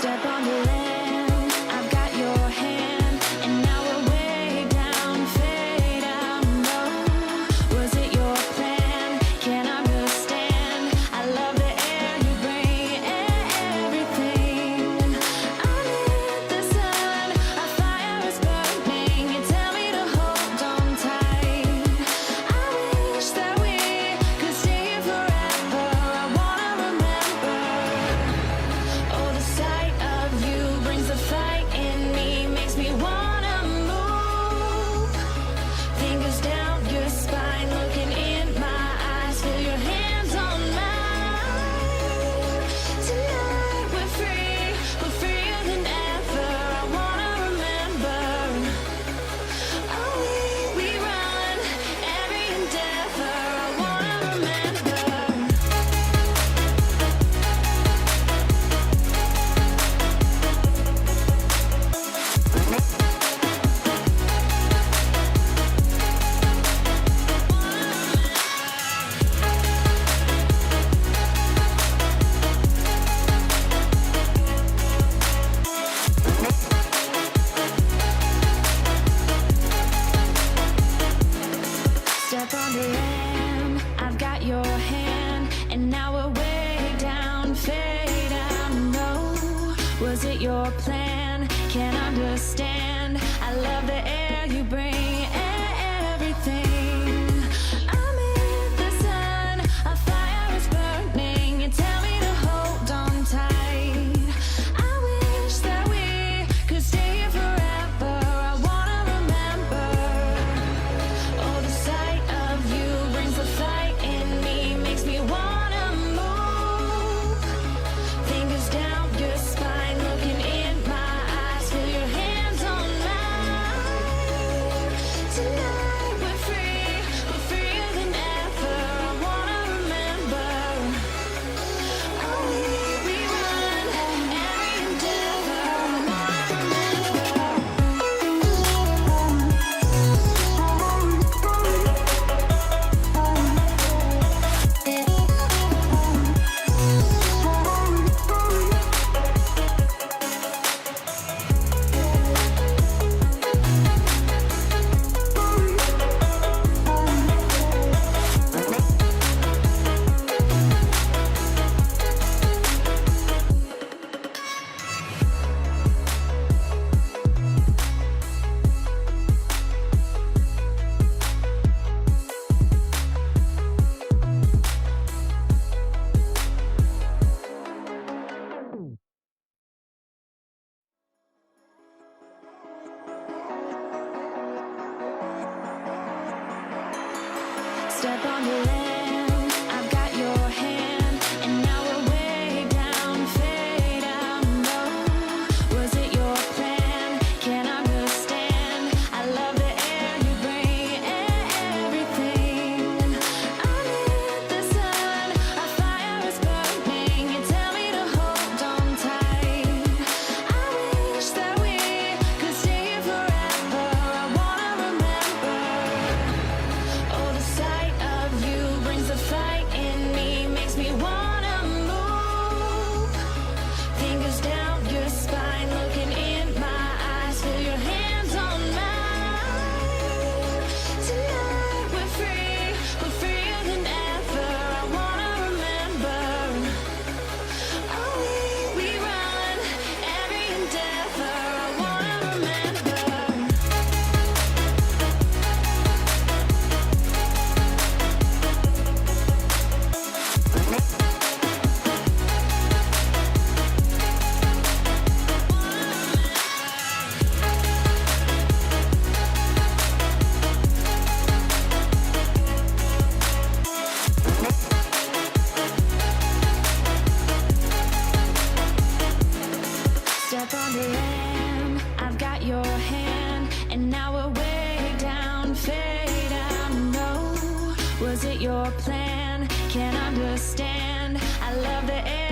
Step on the land, I've got your hand, and now we're way down, fade out, no. Was it your plan? Can't understand. I love the air you bring, everything. Underneath the sun, a fire is burning. You tell me to hold on tight. I wish that we could stay here forever. I wanna remember. Oh, the sight of you brings the fight in me, makes me wanna move. Fingers down your spine, looking in my eyes, feel your hands on mine. Tonight we're free, we're freer than ever. I wanna remember. Oh, we run every endeavor. I wanna remember. Step on the land, I've got your hand, and now we're way down, fade out, no. Was it your plan? Can't understand. I love the air you bring, everything. I'm in the sun, a fire is burning. You tell me to hold on tight. I wish that we could stay here forever. I wanna remember. Oh, the sight of you brings the fight in me, makes me wanna move. Fingers down your spine, looking in my eyes, feel your hands on mine. Tonight we're free, we're freer than ever. I wanna remember. Oh, we run every endeavor. I wanna remember. Step on the land, I've got your hand, and now we're way down, fade out, no. Was it your plan? Can't understand. I love the air you bring, everything. Underneath the sun, a fire is burning. You tell me to hold on tight. I wish that we could stay here forever. I wanna remember. Oh, the sight of you brings the fight in me, makes me wanna move. Fingers down your spine, looking in my eyes, feel your hands on mine. Tonight we're free, we're freer than ever. I wanna remember. Oh, we run every endeavor. I wanna remember. Step on the land, I've got your hand, and now we're way down, fade out, no. Was it your plan? Can't understand. I love the air